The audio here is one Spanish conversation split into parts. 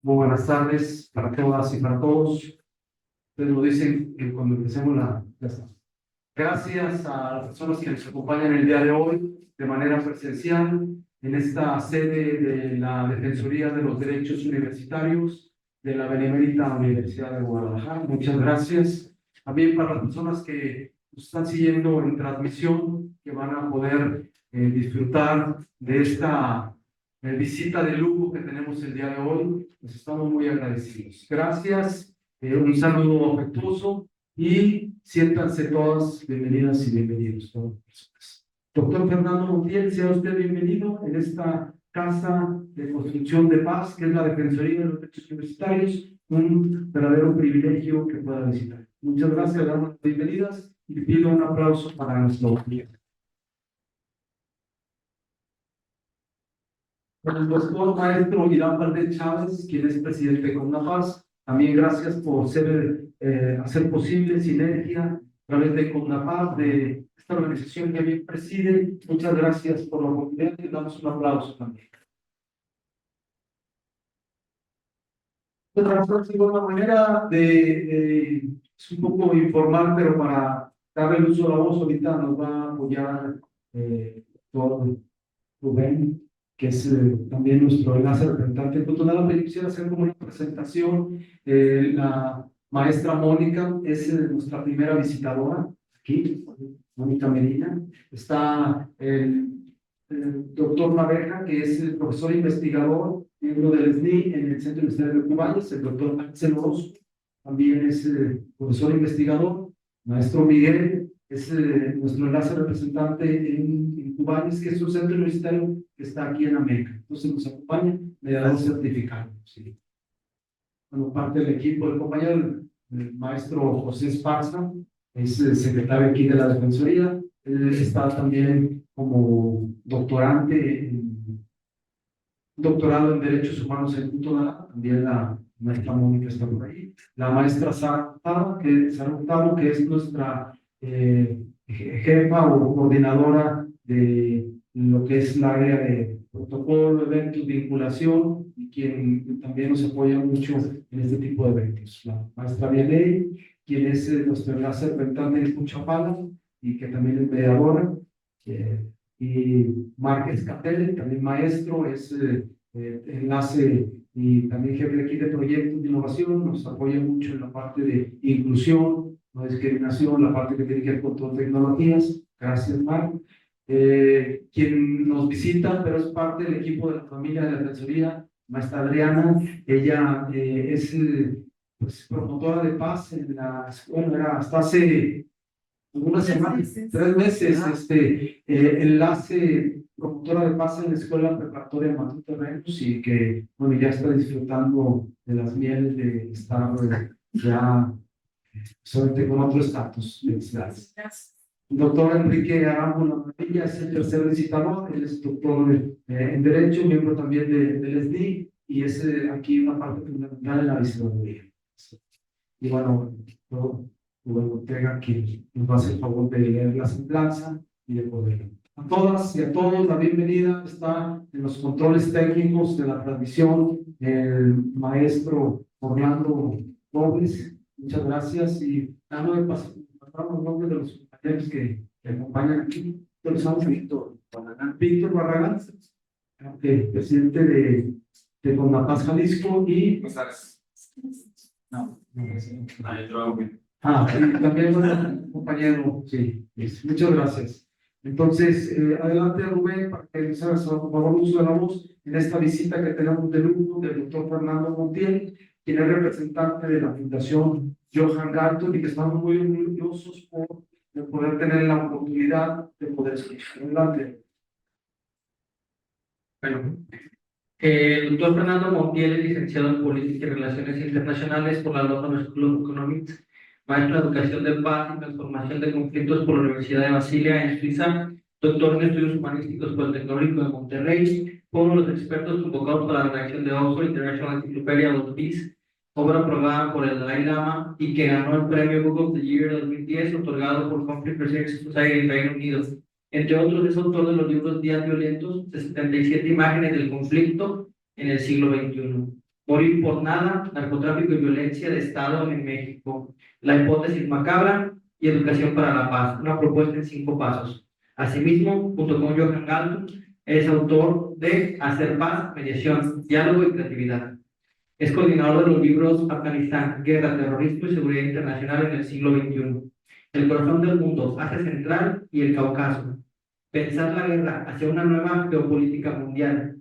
Muy buenas tardes para todas y para todos. Ustedes lo dicen que cuando empecemos la clase. Gracias a las personas que nos acompañan el día de hoy de manera presencial en esta sede de la Defensoría de los Derechos Universitarios de la Benemérita Universidad de Guadalajara. Muchas gracias. También para las personas que nos están siguiendo en transmisión, que van a poder disfrutar de esta visita de lujo que tenemos el día de hoy. Les estamos muy agradecidos. Gracias. Un saludo afectuoso y siéntanse todas bienvenidas y bienvenidos. Doctor Fernando Montiel, sea usted bienvenido en esta casa de construcción de paz, que es la Defensoría de los Derechos Universitarios, un verdadero privilegio que pueda visitar. Muchas gracias, damos las bienvenidas y pido un aplauso para nuestro cliente. El doctor maestro Irán Valdez Chávez, quien es presidente de CONAPAS, también gracias por hacer posible sinergia a través de CONAPAS, de esta organización que bien preside. Muchas gracias por la oportunidad y damos un aplauso también. Otra manera es un poco informal, pero para darle el uso a la voz, ahorita nos va a apoyar doctor Rubén, que es también nuestro enlace representante cultural. Me quisiera hacer como una presentación. La maestra Mónica es nuestra primera visitadora aquí, Mónica Medina. Está el doctor Naveja, que es el profesor investigador, miembro del SNI en el Centro Universitario de Cubanes. El doctor Axel Orozco también es profesor investigador. Maestro Miguel es nuestro enlace representante en Cubanes, que es un centro universitario que está aquí en América. Entonces nos acompaña, le da un certificado. Sí. Bueno, parte del equipo, el compañero, el maestro José Esparza, es el secretario aquí de la Defensoría. Él está también como doctorado en Derechos Humanos en Cutonalá. También la maestra Mónica está por ahí. La maestra Sara Hurtado, que es nuestra jefa o coordinadora de lo que es la área de protocolo, eventos, vinculación, y quien también nos apoya mucho en este tipo de eventos. La maestra Vianey, quien es nuestro enlace representante de Cuchapala y que también es mediadora. Y Márquez Capelli, también maestro, es enlace y también jefe de aquí de proyectos de innovación, nos apoya mucho en la parte de inclusión, no discriminación, la parte que tiene que ver con todas tecnologías. Gracias, Marc. Quien nos visita, pero es parte del equipo de la familia de la Defensoría, maestra Adriana. Ella es pues, promotora de paz en la escuela, era hasta hace algunas semanas, 3 meses, enlace promotora de paz en la escuela preparatoria Matute Terrenos, y que, bueno, ya está disfrutando de las mieles de estar ya solamente con otro estatus. Felicidades. Doctor Enrique Arámbula Maravilla es el tercer visitador. Él es doctor en Derecho, miembro también del SNI, y es aquí una parte fundamental de la visitaduría. Y bueno, Rubén Ortega, que nos va a hacer el favor de leer la semblanza y de poder. A todas y a todos, la bienvenida. Está en los controles técnicos de la transmisión el maestro Orlando Robles. Muchas gracias. Y dando de pasar los nombres de los compañeros que acompañan aquí. Empezamos Víctor Barragán. Víctor Barragán, presidente de CONAPAS Jalisco, y no, también un compañero, sí, muchas gracias. Entonces, adelante Rubén, para que nos hagas por favor uso de la voz en esta visita que tenemos de lujo del doctor Fernando Montiel, quien es representante de la Fundación Johan Galton, y que estamos muy orgullosos por poder tener la oportunidad de poder escuchar. Adelante. Bueno, el doctor Fernando Montiel es licenciado en Política y Relaciones Internacionales por la London School of Economics, maestro en Educación de Paz y Transformación de Conflictos por la Universidad de Basilea en Suiza, doctor en Estudios Humanísticos por el Tecnológico de Monterrey, fue uno de los expertos convocados para la redacción de Oxford International Encyclopedia of Peace, obra aprobada por el Dalai Lama y que ganó el premio Book of the Year 2010 otorgado por Conflict Research Society en Reino Unido. Entre otros, es autor de los libros Días Violentos, de 77 imágenes del conflicto en el siglo XXI. Morir por nada, narcotráfico y violencia de Estado en México, la hipótesis macabra y educación para la paz, una propuesta en 5 pasos. Asimismo, junto con Johan Galtung, es autor de Hacer paz, mediación, diálogo y creatividad. Es coordinador de los libros Afganistán, Guerra, Terrorismo y Seguridad Internacional en el siglo XXI, El corazón del mundo, Asia Central y el Cáucaso, Pensar la guerra hacia una nueva geopolítica mundial,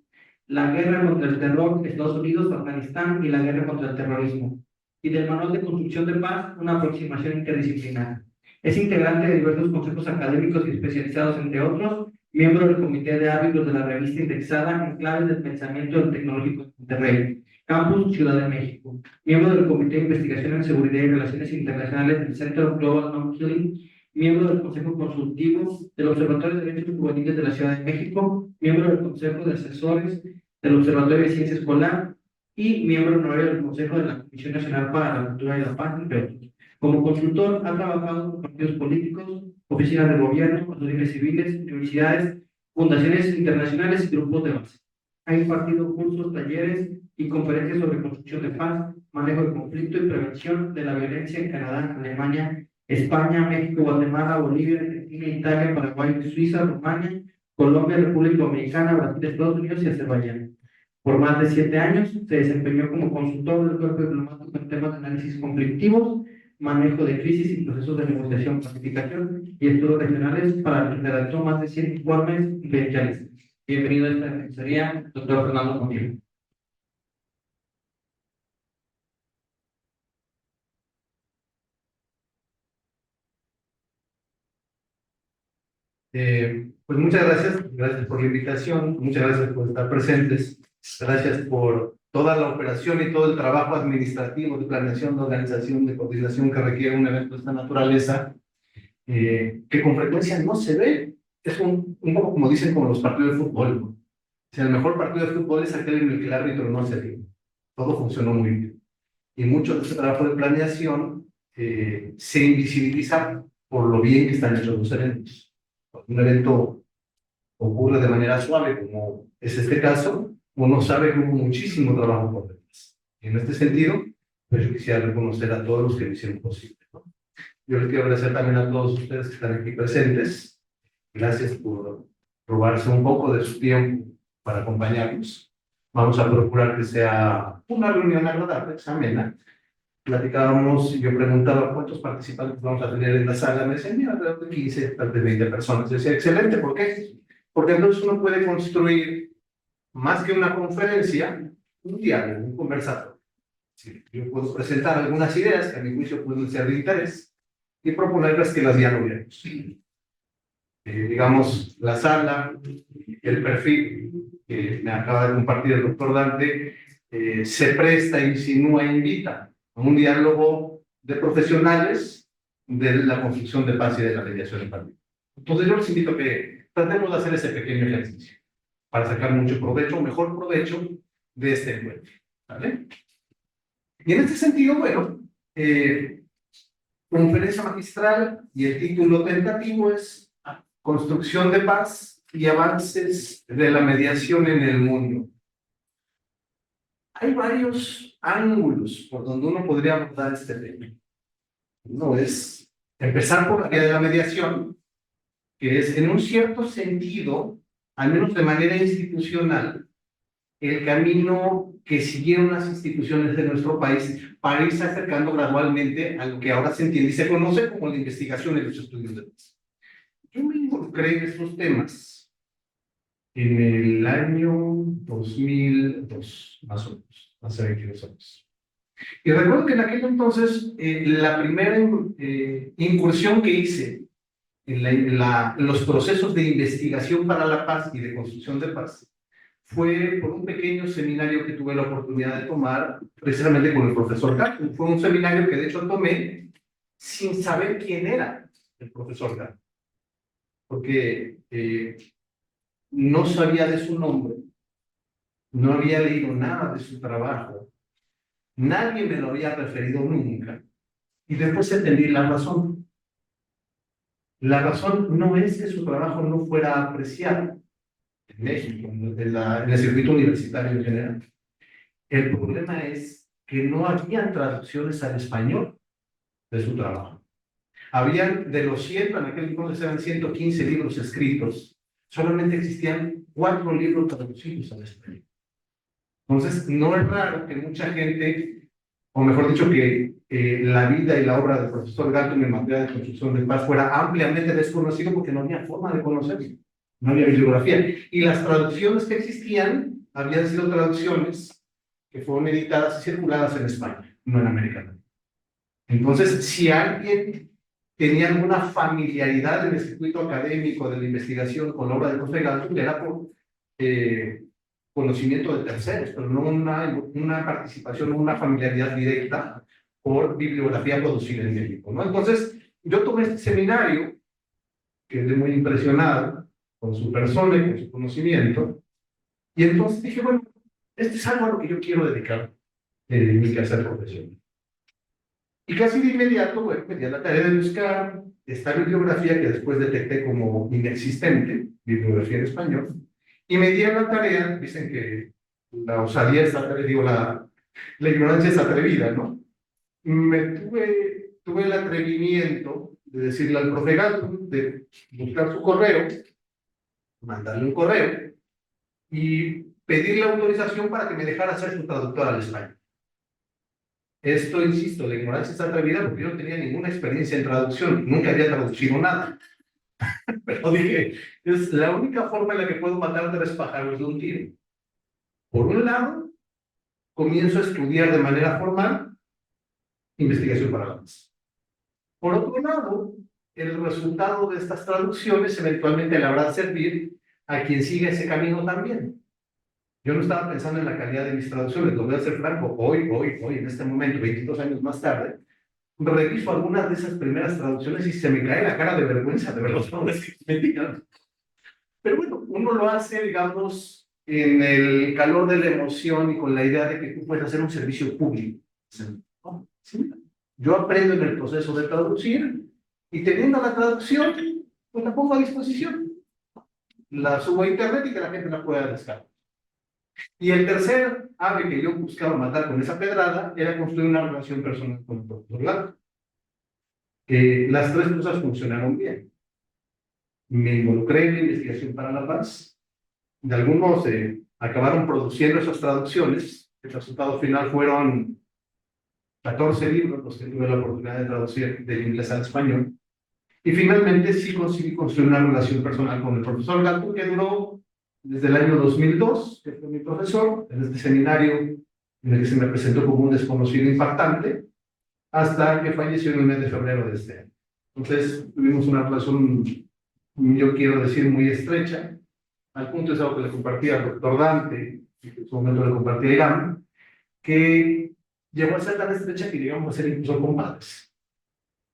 La guerra contra el terror, Estados Unidos, Afganistán y la guerra contra el terrorismo, y del Manual de Construcción de Paz, una aproximación interdisciplinar. Es integrante de diversos consejos académicos y especializados, entre otros, miembro del comité de árbitros de la revista indexada en claves del pensamiento del tecnológico de Monterrey, Campus Ciudad de México, miembro del comité de investigación en seguridad y relaciones internacionales del Center of Global Non-Killing, miembro del Consejo Consultivo del Observatorio de Derechos Juveniles de la Ciudad de México, miembro del Consejo de Asesores del Observatorio de Ciencia Escolar y miembro honorario del Consejo de la Comisión Nacional para la Cultura y la Paz, entre otros. Como consultor, ha trabajado con partidos políticos, oficinas de gobierno, asociaciones civiles, universidades, fundaciones internacionales y grupos de base. Ha impartido cursos, talleres y conferencias sobre construcción de paz, manejo de conflicto y prevención de la violencia en Canadá, Alemania, España, México, Guatemala, Bolivia, Argentina, Italia, Paraguay, Suiza, Rumania, Colombia, República Dominicana, Brasil, Estados Unidos y Azerbaiyán. Por más de 7 años se desempeñó como consultor del cuerpo diplomático en temas de análisis conflictivos, manejo de crisis y procesos de negociación, planificación y estudios regionales, para el que redactó más de 100 informes y editoriales. Bienvenido a esta defensoría, doctor Fernando Montiel. Pues muchas gracias, gracias por la invitación, muchas gracias por estar presentes, gracias por toda la operación y todo el trabajo administrativo de planeación, de organización, de coordinación que requiere un evento de esta naturaleza, que con frecuencia no se ve. Es un poco como dicen como los partidos de fútbol, ¿no? O sea, el mejor partido de fútbol es aquel en el que el árbitro no se ve. Todo funcionó muy bien. Y mucho de este trabajo de planeación se invisibiliza por lo bien que están hechos los eventos. Un evento ocurre de manera suave, como es este caso, uno sabe que hubo muchísimo trabajo por detrás. Y en este sentido, pues yo quisiera reconocer a todos los que lo hicieron posible, ¿no? Yo les quiero agradecer también a todos ustedes que están aquí presentes. Gracias por robarse un poco de su tiempo para acompañarnos. Vamos a procurar que sea una reunión agradable, que sea amena. Platicábamos, yo preguntaba cuántos participantes vamos a tener en la sala. Me decían, mira, alrededor de 15, tal vez 20 personas. Yo decía, excelente, ¿por qué? Porque entonces uno puede construir, más que una conferencia, un diálogo, un conversatorio. Sí, yo puedo presentar algunas ideas que a mi juicio pueden ser de interés y proponerles que las dialoguemos. Digamos, la sala, el perfil que me acaba de compartir el doctor Dante, se presta, insinúa, invita a un diálogo de profesionales de la construcción de paz y de la mediación en familia. Entonces yo les invito a que tratemos de hacer ese pequeño ejercicio para sacar mucho provecho, mejor provecho de este encuentro, ¿vale? Y en este sentido, bueno, conferencia magistral y el título tentativo es Construcción de paz y avances de la mediación en el mundo. Hay varios ángulos por donde uno podría abordar este tema. Uno es empezar por la vía de la mediación, que es en un cierto sentido, al menos de manera institucional, el camino que siguieron las instituciones de nuestro país para irse acercando gradualmente a lo que ahora se entiende y se conoce como la investigación y los estudios de paz. Yo me involucré en estos temas en el año 2002, más o menos, hace 22 años. Y recuerdo que en aquel entonces, la primera incursión que hice en los procesos de investigación para la paz y de construcción de paz fue por un pequeño seminario que tuve la oportunidad de tomar precisamente con el profesor Gato. Fue un seminario que de hecho tomé sin saber quién era el profesor Gato, porque no sabía de su nombre, no había leído nada de su trabajo, nadie me lo había referido nunca. Y después entendí la razón. La razón no es que su trabajo no fuera apreciado en México, en el circuito universitario en general. El problema es que no habían traducciones al español de su trabajo. Habían, de los 100, en aquel entonces eran 115 libros escritos, solamente existían 4 libros traducidos al español. Entonces, no es raro que mucha gente, o mejor dicho, que la vida y la obra del profesor Galton en materia de construcción de paz fuera ampliamente desconocido porque no había forma de conocerlo, no había bibliografía. Y las traducciones que existían habían sido traducciones que fueron editadas y circuladas en España, no en América Latina. Entonces, si alguien tenía alguna familiaridad en el circuito académico de la investigación con la obra del profesor Galton, era por conocimiento de terceros, pero no una participación, una familiaridad directa por bibliografía producida en México, ¿no? Entonces, yo tomé este seminario, quedé muy impresionado con su persona y con su conocimiento, y entonces dije, bueno, este es algo a lo que yo quiero dedicar mi quehacer profesional. Y casi de inmediato, bueno, me di a la tarea de buscar esta bibliografía que después detecté como inexistente, bibliografía en español, y me di a la tarea, dicen que la osadía es atrevida, digo, la ignorancia es atrevida, ¿no? Tuve el atrevimiento de decirle al profe Galton, de buscar su correo, mandarle un correo y pedirle autorización para que me dejara ser su traductor al español. Esto, insisto, la ignorancia es atrevida porque yo no tenía ninguna experiencia en traducción, nunca había traducido nada. Pero dije, es la única forma en la que puedo matar 3 pájaros de un tiro. Por un lado, comienzo a estudiar de manera formal investigación para la paz. Por otro lado, el resultado de estas traducciones eventualmente le habrá de servir a quien siga ese camino también. Yo no estaba pensando en la calidad de mis traducciones, lo voy a ser franco, hoy, en este momento, 22 años más tarde, reviso algunas de esas primeras traducciones y se me cae la cara de vergüenza de ver los nombres que me digan. Pero bueno, uno lo hace, digamos, en el calor de la emoción y con la idea de que tú puedes hacer un servicio público. ¿Sí? Yo aprendo en el proceso de traducir y teniendo la traducción, pues la pongo a disposición. La subo a internet y que la gente la pueda descargar. Y el tercer ave que yo buscaba matar con esa pedrada era construir una relación personal con el profesor Galton. Las 3 cosas funcionaron bien. Me involucré en la investigación para la paz. De algunos acabaron produciendo esas traducciones. El resultado final fueron 14 libros los que tuve la oportunidad de traducir del inglés al español. Y finalmente sí conseguí construir una relación personal con el profesor Galton que duró desde el año 2002, que fue mi profesor, en este seminario en el que se me presentó como un desconocido impactante, hasta que falleció en el mes de febrero de este año. Entonces tuvimos una relación, yo quiero decir, muy estrecha, al punto es algo que le compartía al doctor Dante, y que en su momento le compartía a Irán, que llegó a ser tan estrecha que llegamos a ser incluso compadres,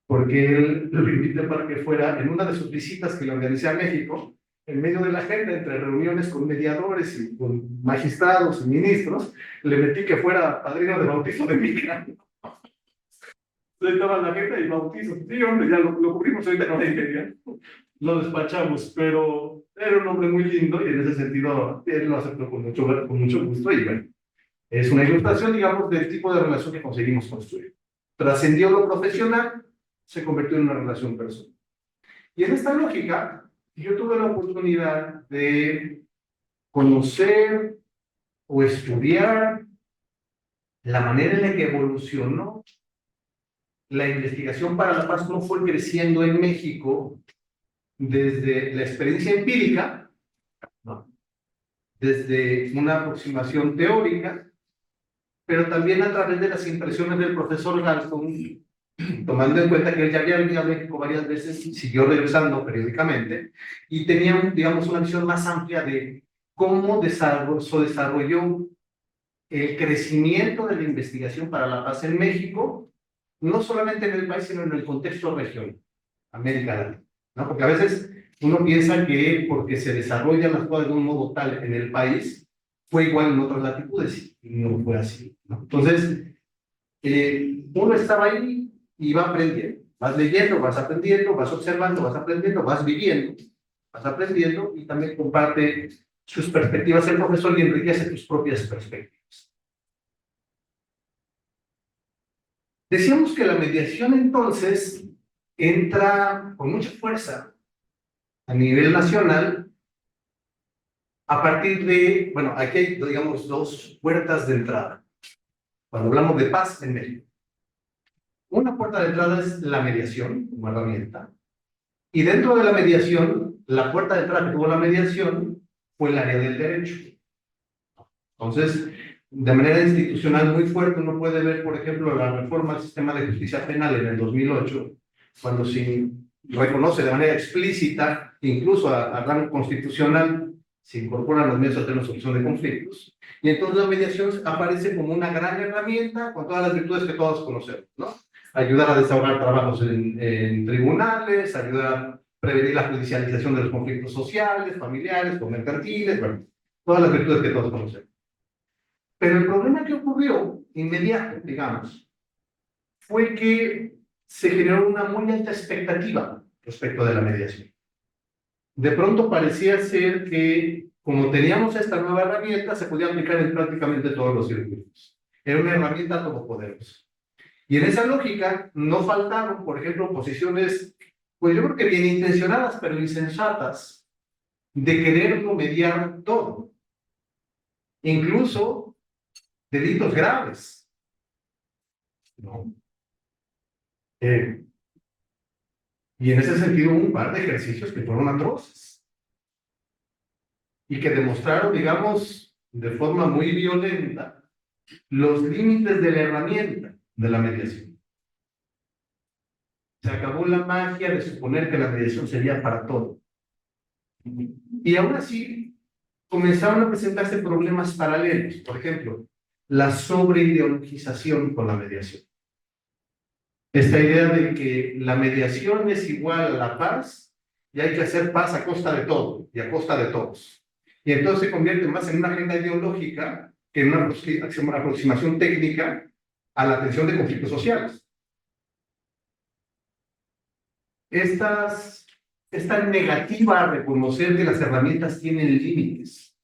porque él lo invité para que fuera en una de sus visitas que le organicé a México, en medio de la agenda, entre reuniones con mediadores y con magistrados y ministros, le metí que fuera padrino de bautizo de mi hija. Estaba la agenda y bautizo. Sí, hombre, ya lo cubrimos ahorita con la idea. Lo despachamos, pero era un hombre muy lindo y en ese sentido él lo aceptó con mucho gusto y bueno, es una ilustración, digamos, del tipo de relación que conseguimos construir. Trascendió lo profesional, se convirtió en una relación personal. Y en esta lógica, yo tuve la oportunidad de conocer o estudiar la manera en la que evolucionó la investigación para la paz, cómo fue creciendo en México desde la experiencia empírica, ¿no?, desde una aproximación teórica, pero también a través de las impresiones del profesor Galton, tomando en cuenta que él ya había venido a México varias veces y siguió regresando periódicamente, y tenía, digamos, una visión más amplia de cómo se desarrolló el crecimiento de la investigación para la paz en México, no solamente en el país, sino en el contexto regional, América Latina, ¿no? Porque a veces uno piensa que porque se desarrollan las cosas de un modo tal en el país, fue igual en otras latitudes, y no fue así, ¿no? Entonces, uno estaba ahí y va aprendiendo. Vas leyendo, vas aprendiendo, vas observando, vas aprendiendo, vas viviendo, vas aprendiendo y también comparte sus perspectivas el profesor y enriquece tus propias perspectivas. Decíamos que la mediación entonces entra con mucha fuerza a nivel nacional a partir de, bueno, aquí hay, digamos, dos puertas de entrada cuando hablamos de paz en México. Una puerta de entrada es la mediación como herramienta, y dentro de la mediación, la puerta de entrada que tuvo la mediación fue el área del derecho. Entonces, de manera institucional muy fuerte, uno puede ver, por ejemplo, la reforma al sistema de justicia penal en el 2008, cuando se reconoce de manera explícita, incluso a rango constitucional, se incorporan los medios alternos de solución de conflictos, y entonces la mediación aparece como una gran herramienta con todas las virtudes que todos conocemos, ¿no? Ayudar a desahogar trabajos en tribunales, ayudar a prevenir la judicialización de los conflictos sociales, familiares, o mercantiles, bueno, todas las virtudes que todos conocemos. Pero el problema que ocurrió inmediato, digamos, fue que se generó una muy alta expectativa respecto de la mediación. De pronto parecía ser que, como teníamos esta nueva herramienta, se podía aplicar en prácticamente todos los circuitos. Era una herramienta todopoderosa. Y en esa lógica no faltaron, por ejemplo, posiciones, pues yo creo que bien intencionadas, pero insensatas, de quererlo mediar todo. Incluso delitos graves, ¿no? Y en ese sentido hubo un par de ejercicios que fueron atroces y que demostraron, digamos, de forma muy violenta los límites de la herramienta de la mediación. Se acabó la magia de suponer que la mediación sería para todo. Y aún así comenzaron a presentarse problemas paralelos. Por ejemplo, la sobreideologización con la mediación. Esta idea de que la mediación es igual a la paz y hay que hacer paz a costa de todo y a costa de todos. Y entonces se convierte más en una agenda ideológica que en una aproximación técnica a la atención de conflictos sociales. Esta negativa a reconocer que las herramientas tienen límites.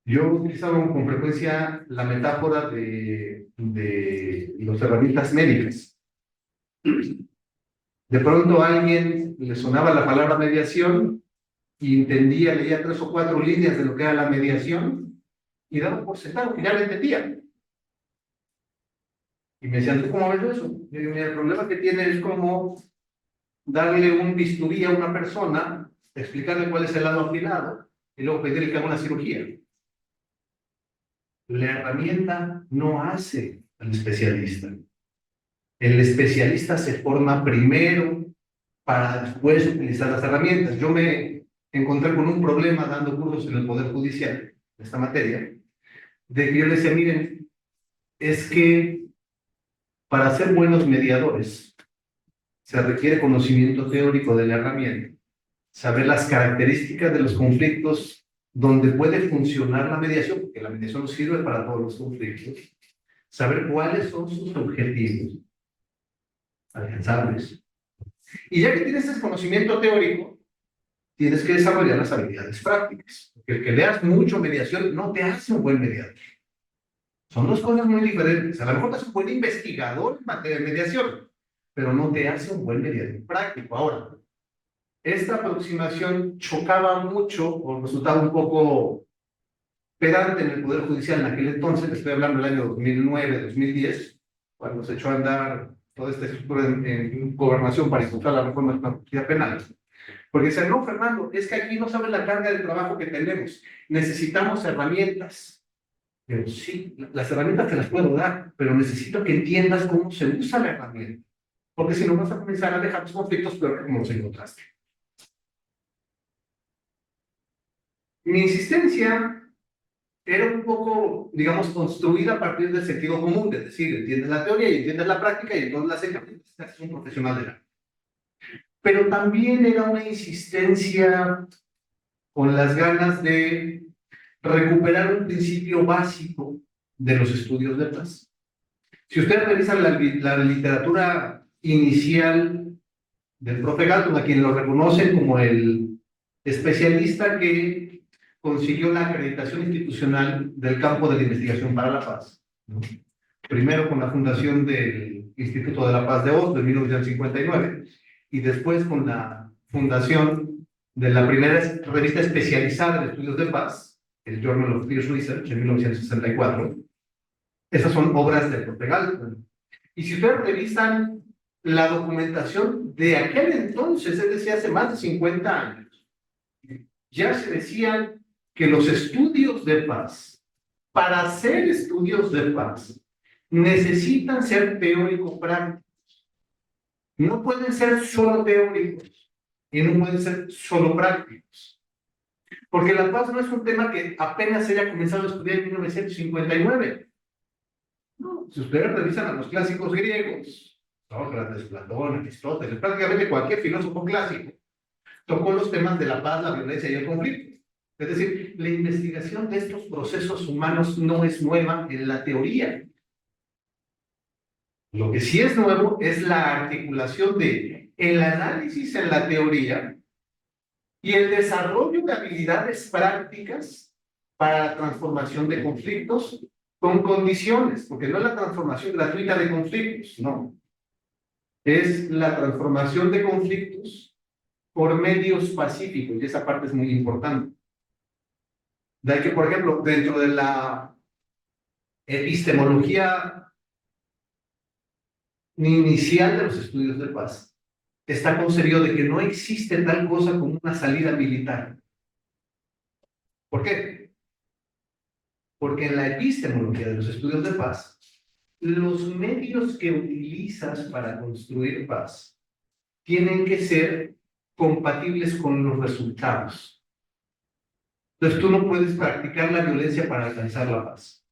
Yo utilizaba con frecuencia la metáfora de las herramientas médicas. De pronto a alguien le sonaba la palabra mediación y entendía, leía 3 o 4 líneas de lo que era la mediación y daba por sentado que ya lo entendía. Y me decían, ¿cómo ves eso? Y yo digo, mira, el problema que tiene es como darle un bisturí a una persona, explicarle cuál es el lado afilado y luego pedirle que haga una cirugía. La herramienta no hace al especialista. El especialista se forma primero para después utilizar las herramientas. Yo me encontré con un problema dando cursos en el Poder Judicial, en esta materia, de que yo les decía, miren, es que para ser buenos mediadores se requiere conocimiento teórico de la herramienta, saber las características de los conflictos donde puede funcionar la mediación, porque la mediación no sirve para todos los conflictos, saber cuáles son sus objetivos alcanzables. Y ya que tienes ese conocimiento teórico, tienes que desarrollar las habilidades prácticas. Porque el que leas mucho mediación no te hace un buen mediador. Son dos cosas muy diferentes. A lo mejor te hace un buen investigador en materia de mediación, pero no te hace un buen mediador práctico. Ahora, esta aproximación chocaba mucho o resultaba un poco pedante en el Poder Judicial en aquel entonces, estoy hablando del año 2009-2010, cuando se echó a andar toda esta estructura en gobernación para impulsar la reforma de la justicia penal. Porque dicen, no, Fernando, es que aquí no sabes la carga de trabajo que tenemos, necesitamos herramientas. Pero sí, las herramientas te las puedo dar, pero necesito que entiendas cómo se usa la herramienta. Porque si no vas a comenzar a dejar los conflictos peor como los encontraste. Mi insistencia era un poco, digamos, construida a partir del sentido común, es decir, entiendes la teoría y entiendes la práctica y entonces las herramientas, es un profesional de la. Pero también era una insistencia con las ganas de recuperar un principio básico de los estudios de paz. Si ustedes revisan la literatura inicial del profe Galton, a quien lo reconocen como el especialista que consiguió la acreditación institucional del campo de la investigación para la paz, ¿no? primero con la fundación del Instituto de la Paz de Oslo en 1959 y después con la fundación de la primera revista especializada en estudios de paz, el Journal of Peace Research, en 1964. Esas son obras de Portugal. Y si ustedes revisan la documentación de aquel entonces, es decir, hace más de 50 años, ya se decían que los estudios de paz, para hacer estudios de paz, necesitan ser teórico-prácticos. No pueden ser solo teóricos y no pueden ser solo prácticos. Porque la paz no es un tema que apenas se haya comenzado a estudiar en 1959. No, si ustedes revisan a los clásicos griegos, Sócrates, Platón, Aristóteles, prácticamente cualquier filósofo clásico tocó los temas de la paz, la violencia y el conflicto. Es decir, la investigación de estos procesos humanos no es nueva en la teoría. Lo que sí es nuevo es la articulación de el análisis en la teoría y el desarrollo de habilidades prácticas para la transformación de conflictos con condiciones, porque no es la transformación gratuita de conflictos, no. Es la transformación de conflictos por medios pacíficos, y esa parte es muy importante. De ahí que, por ejemplo, dentro de la epistemología inicial de los estudios de paz, está concebido de que no existe tal cosa como una salida militar. ¿Por qué? Porque en la epistemología de los estudios de paz, los medios que utilizas para construir paz tienen que ser compatibles con los resultados. Entonces tú no puedes practicar la violencia para alcanzar la paz.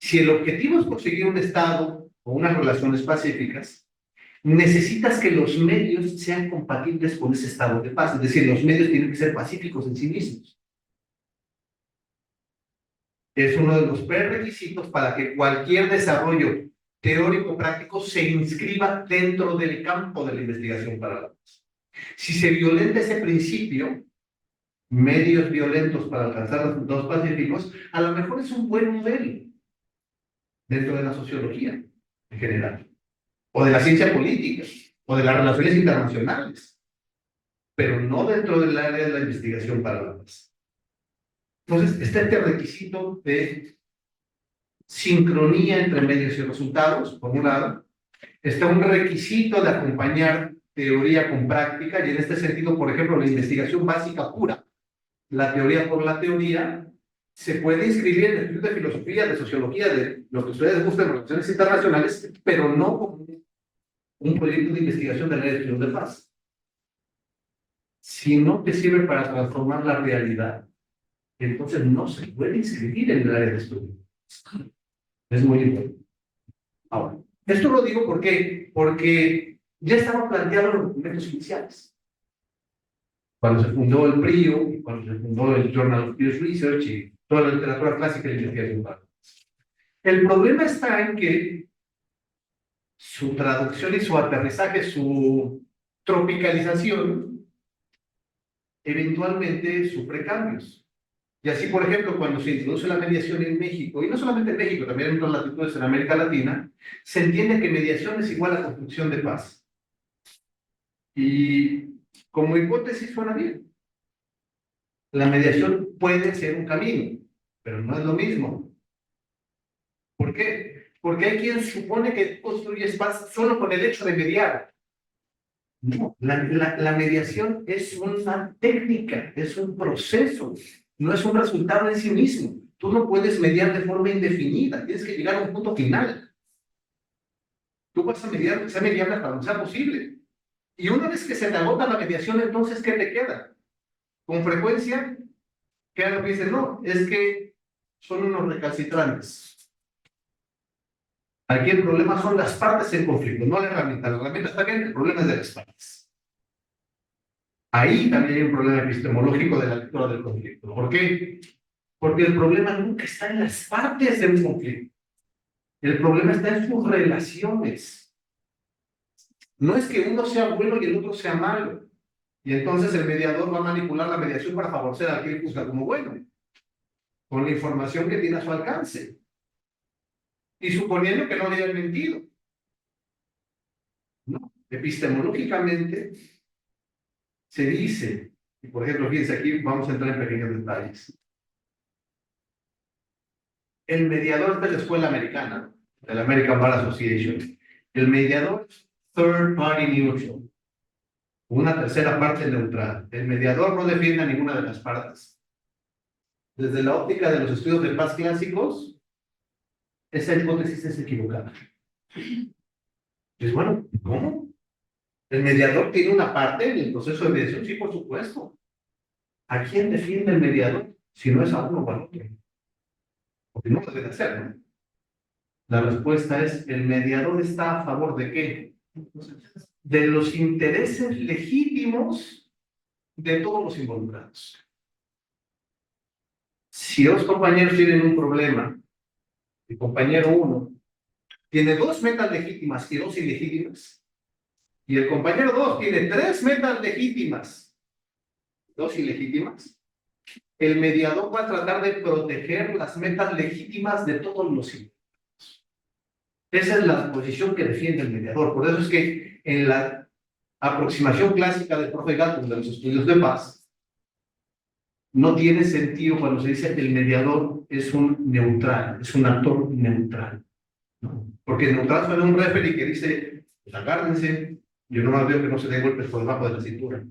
Si el objetivo es conseguir un Estado o unas relaciones pacíficas, necesitas que los medios sean compatibles con ese estado de paz. Es decir, los medios tienen que ser pacíficos en sí mismos. Es uno de los prerequisitos para que cualquier desarrollo teórico práctico se inscriba dentro del campo de la investigación para la paz. Si se violenta ese principio, medios violentos para alcanzar resultados pacíficos, a lo mejor es un buen modelo dentro de la sociología en general, o de la ciencia política, o de las relaciones internacionales, pero no dentro del área de la investigación para la paz. Entonces, está este requisito de sincronía entre medios y resultados, por un lado. Está un requisito de acompañar teoría con práctica, y en este sentido, por ejemplo, la investigación básica pura, la teoría por la teoría, se puede inscribir en el estudio de filosofía, de sociología, de lo que ustedes gusten, de relaciones internacionales, pero no como un proyecto de investigación de la estudio de paz. Si no te sirve para transformar la realidad, entonces no se puede inscribir en el área de estudio. Es muy importante. Ahora, esto lo digo porque ya estaba planteado en los documentos iniciales. Cuando se fundó el PRIO, cuando se fundó el Journal of Peace Research y toda la literatura clásica de investigación. El problema está en que su traducción y su aterrizaje, su tropicalización, eventualmente sufre cambios. Y así, por ejemplo, cuando se introduce la mediación en México, y no solamente en México, también en otras latitudes en América Latina, se entiende que mediación es igual a construcción de paz. Y como hipótesis suena bien. La mediación puede ser un camino, pero no es lo mismo. ¿Por qué? Porque hay quien supone que construyes paz solo con el hecho de mediar. No, la mediación es una técnica, es un proceso, no es un resultado en sí mismo. Tú no puedes mediar de forma indefinida, tienes que llegar a un punto final. Tú vas a mediar hasta donde sea posible. Y una vez que se te agota la mediación, entonces, ¿qué te queda? Con frecuencia, queda lo que dicen, no, es que son unos recalcitrantes. Aquí el problema son las partes en conflicto, no la herramienta. La herramienta está bien, el problema es de las partes. Ahí también hay un problema epistemológico de la lectura del conflicto. ¿Por qué? Porque el problema nunca está en las partes de un conflicto. El problema está en sus relaciones. No es que uno sea bueno y el otro sea malo. Y entonces el mediador va a manipular la mediación para favorecer al que él juzga como bueno, con la información que tiene a su alcance. y suponiendo que no le hayan mentido. No, epistemológicamente se dice, y por ejemplo, fíjense aquí, vamos a entrar en pequeños detalles. El mediador de la escuela americana, de la American Bar Association, el mediador third party neutral, una tercera parte neutral. El mediador no defiende a ninguna de las partes. Desde la óptica de los estudios de paz clásicos, esa hipótesis es equivocada. Pues bueno, ¿cómo? ¿El mediador tiene una parte en el proceso de mediación? Sí, por supuesto. ¿A quién defiende el mediador? Si no es a uno o al otro. Porque no lo debe hacer, ¿no? La respuesta es, ¿el mediador está a favor de qué? De los intereses legítimos de todos los involucrados. Si dos compañeros tienen un problema, el compañero 1 tiene 2 metas legítimas y 2 ilegítimas, y el compañero 2 tiene 3 metas legítimas, 2 ilegítimas, el mediador va a tratar de proteger las metas legítimas de todos los involucrados. Esa es la posición que defiende el mediador. Por eso es que en la aproximación clásica del profe Gatton de los estudios de paz, no tiene sentido cuando se dice que el mediador es un neutral, es un actor neutral, ¿no? Porque neutral suena un referee que dice, pues agárrense, yo nomás veo que no se den golpes por debajo de la cintura.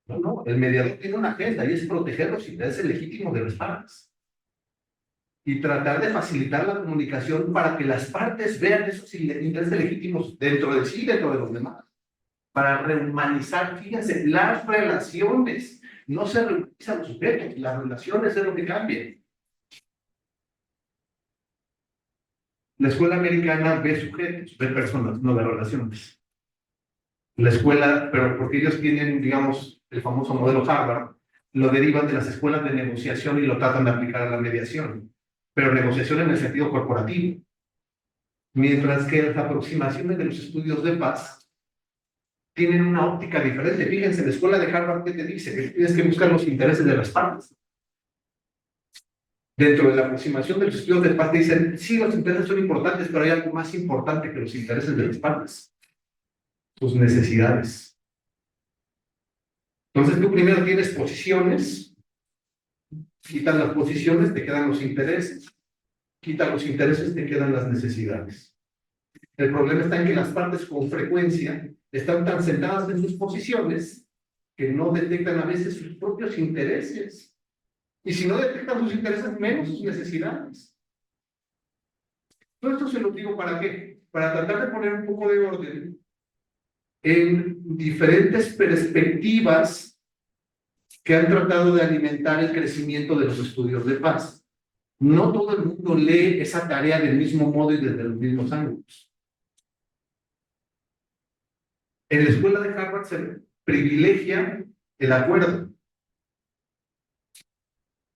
No, no, el mediador tiene una agenda y es proteger los intereses legítimos de las partes. Y tratar de facilitar la comunicación para que las partes vean esos intereses legítimos dentro de sí y dentro de los demás. Para rehumanizar, fíjense, las relaciones. No se rehumanizan los sujetos, las relaciones es lo que cambian. La escuela americana ve sujetos, ve personas, no ve relaciones. La escuela, pero porque ellos tienen, digamos, el famoso modelo Harvard, lo derivan de las escuelas de negociación y lo tratan de aplicar a la mediación. Pero negociación en el sentido corporativo. Mientras que las aproximaciones de los estudios de paz tienen una óptica diferente. Fíjense, la escuela de Harvard, ¿qué te dice? Que tienes que buscar los intereses de las partes. Dentro de la aproximación de los estudios de paz te dicen, sí, los intereses son importantes, pero hay algo más importante que los intereses de las partes. Sus necesidades. Entonces tú primero tienes posiciones, quitan las posiciones, te quedan los intereses. Quitan los intereses, te quedan las necesidades. El problema está en que las partes con frecuencia están tan sentadas en sus posiciones que no detectan a veces sus propios intereses. Y si no detectan sus intereses, menos sus necesidades. Todo esto se lo digo ¿para qué? Para tratar de poner un poco de orden en diferentes perspectivas que han tratado de alimentar el crecimiento de los estudios de paz. No todo el mundo lee esa tarea del mismo modo y desde los mismos ángulos. En la escuela de Harvard se privilegia el acuerdo.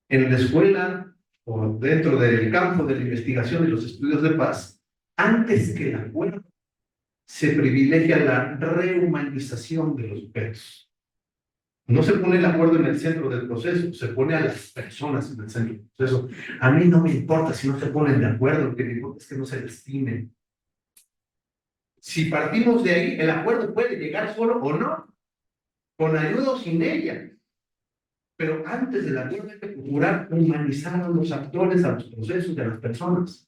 En la escuela o dentro del campo de la investigación y los estudios de paz, antes que el acuerdo, se privilegia la rehumanización de los sujetos. No se pone el acuerdo en el centro del proceso, se pone a las personas en el centro del proceso. A mí no me importa si no se ponen de acuerdo, lo que me importa es que no se lastimen. Si partimos de ahí, el acuerdo puede llegar solo o no, con ayuda o sin ella. Pero antes del acuerdo hay que procurar humanizar a los actores, a los procesos y a las personas.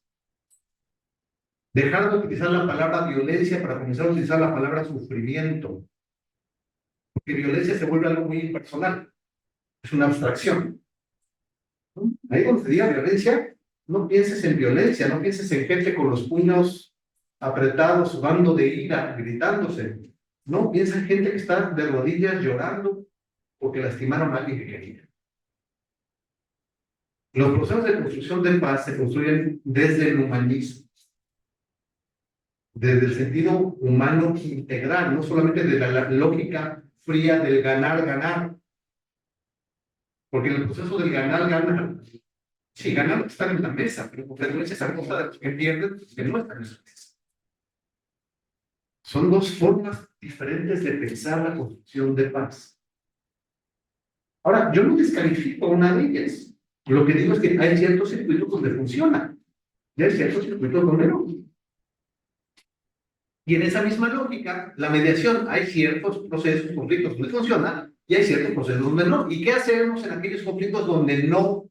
Dejar de utilizar la palabra violencia para comenzar a utilizar la palabra sufrimiento. Porque violencia se vuelve algo muy impersonal. Es una abstracción. Ahí donde se diga violencia, no pienses en violencia, no pienses en gente con los puños apretados, sudando de ira, gritándose. No, piensa en gente que está de rodillas llorando porque lastimaron a alguien que quería. Los procesos de construcción de paz se construyen desde el humanismo, desde el sentido humano integral, no solamente de la lógica fría del ganar. Porque en el proceso del ganar, sí, ganar están en la mesa, pero por frecuencia esa cosa de los que pierden, que no están en la mesa. Son dos formas diferentes de pensar la construcción de paz. Ahora, yo no descalifico una de ellas. Lo que digo es que hay ciertos circuitos donde funciona. Ya hay ciertos circuitos donde no. Y en esa misma lógica, la mediación, hay ciertos procesos, conflictos donde funciona y hay ciertos procesos donde no. ¿Y qué hacemos en aquellos conflictos donde no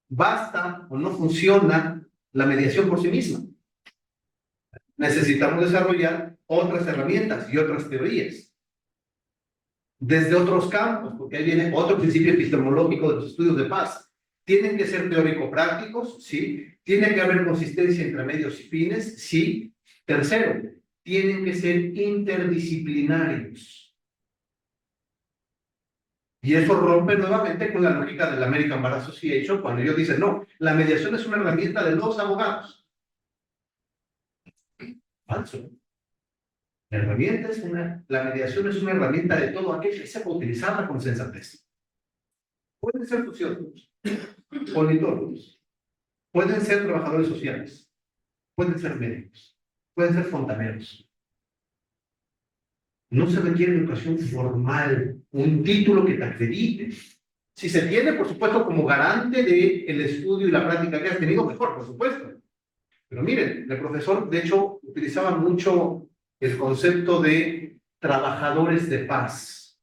basta o no funciona la mediación por sí misma? Necesitamos desarrollar otras herramientas y otras teorías desde otros campos, porque ahí viene otro principio epistemológico de los estudios de paz. Tienen que ser teórico-prácticos, sí. Tiene que haber consistencia entre medios y fines, sí. Tercero, tienen que ser interdisciplinarios. Y eso rompe nuevamente con la lógica de la American Bar Association cuando ellos dicen, no, la mediación es una herramienta de los abogados. Falso. La mediación es una herramienta de todo aquel que sepa utilizarla con sensatez. Pueden ser sociólogos, politólogos, pueden ser trabajadores sociales, pueden ser médicos, pueden ser fontaneros. No se requiere educación formal, un título que te acredite. Si se tiene, por supuesto, como garante del estudio y la práctica que has tenido, mejor, por supuesto. Pero miren, el profesor, de hecho, utilizaba mucho el concepto de trabajadores de paz.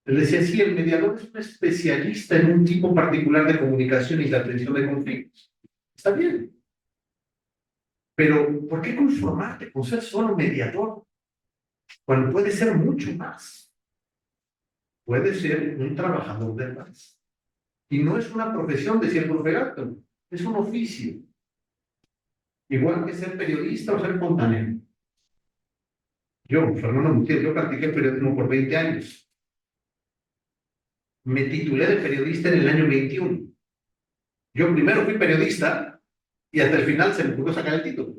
Él decía, sí, el mediador es un especialista en un tipo particular de comunicación y de atención de conflictos. Está bien. Pero, ¿por qué conformarte con ser solo mediador? Cuando puede ser mucho más. Puede ser un trabajador de paz. Y no es una profesión, decía el profe Gatton, es un oficio. Igual que ser periodista o ser fontanero. Yo, Fernando Mutiel, yo practiqué periodismo por 20 años. Me titulé de periodista en el año 21. Yo primero fui periodista y hasta el final se me pudo sacar el título.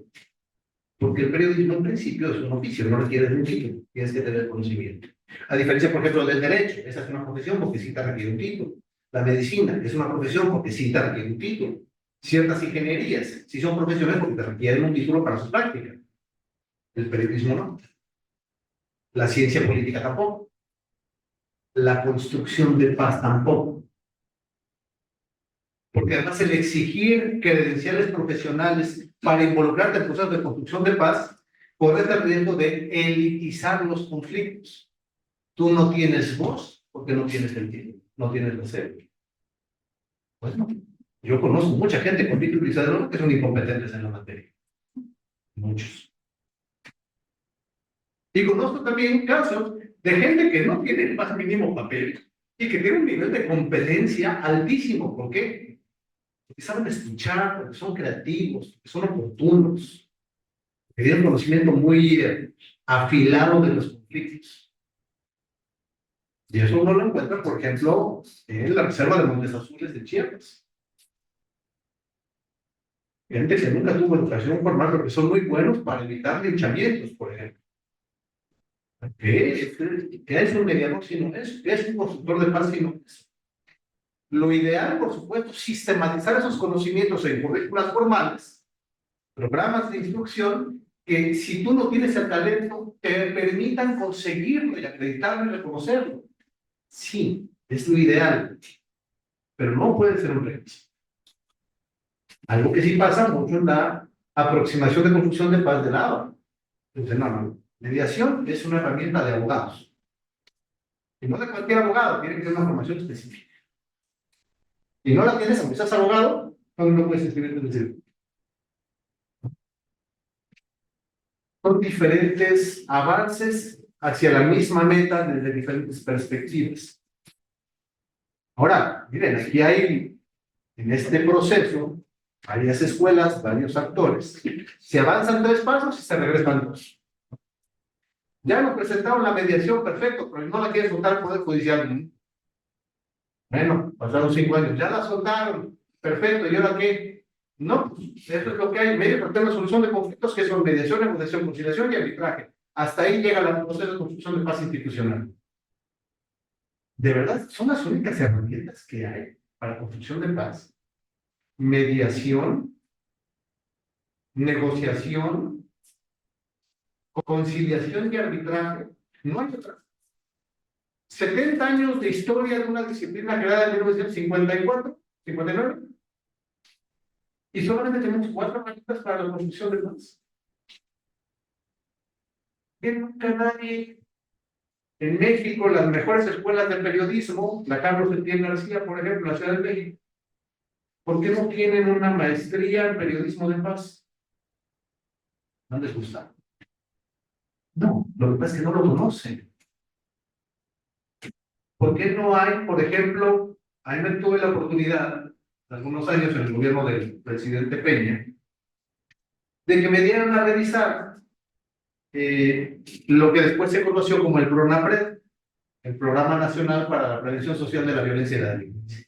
Porque el periodismo en principio es un oficio, no requiere un título, tienes que tener conocimiento. A diferencia, por ejemplo, del derecho, esa es una profesión porque sí te requiere un título. La medicina es una profesión porque sí te requiere un título. Ciertas ingenierías sí son profesiones porque te requieren un título para su práctica. El periodismo no. La ciencia política tampoco. La construcción de paz tampoco. Porque además el exigir credenciales profesionales para involucrarte en el proceso de construcción de paz corre el riesgo de elitizar los conflictos. Tú no tienes voz porque no tienes el título, no tienes la sede. Bueno, yo conozco mucha gente con título y cédula que son incompetentes en la materia. Muchos. Y conozco también casos de gente que no tiene el más mínimo papel y que tiene un nivel de competencia altísimo. ¿Por qué? Porque saben escuchar, porque son creativos, porque son oportunos, que tienen conocimiento muy afilado de los conflictos. Y eso uno lo encuentra, por ejemplo, en la Reserva de Montes Azules de Chiapas. Gente que nunca tuvo educación formal, pero que son muy buenos para evitar linchamientos, por ejemplo. ¿Qué es un mediador si no es? ¿Qué es un consultor de paz si no es? Lo ideal, por supuesto, sistematizar esos conocimientos en currículas formales, programas de instrucción, que si tú no tienes el talento, te permitan conseguirlo y acreditarlo y reconocerlo. Sí, es lo ideal, pero no puede ser un requisito. Algo que sí pasa mucho en la aproximación de construcción de paz de la ABA. Entonces, no. Mediación es una herramienta de abogados. Y no de cualquier abogado, tiene que tener una formación específica. Y no la tienes, aunque seas abogado, no puedes escribir en el circuito. Son diferentes avances hacia la misma meta desde diferentes perspectivas. Ahora, miren, aquí hay, en este proceso, varias escuelas, varios actores. Se avanzan 3 pasos y se regresan 2. Ya nos presentaron la mediación, perfecto, pero no la quiere soltar el Poder Judicial. Bueno, pasaron 5 años, ya la soltaron, perfecto, ¿y ahora qué? No, pues, eso es lo que hay, medios para la solución de conflictos que son mediación, negociación, conciliación y arbitraje. Hasta ahí llega el proceso de construcción de paz institucional. De verdad, son las únicas herramientas que hay para construcción de paz. Mediación, negociación, conciliación y arbitraje. No hay otra. 70 años de historia de una disciplina creada en 1954, 59. Y solamente tenemos 4 herramientas para la construcción de más. Que nunca nadie en México, las mejores escuelas de periodismo, la Carlos Etienne García, por ejemplo, la Ciudad de México, ¿por qué no tienen una maestría en periodismo de paz? ¿No les gusta? No, lo que pasa es que no lo conocen. ¿Por qué no hay, por ejemplo, a mí me tuve la oportunidad, algunos años en el gobierno del presidente Peña, de que me dieran a revisar lo que después se conoció como el PRONAPRED, el Programa Nacional para la Prevención Social de la Violencia y la Delincuencia.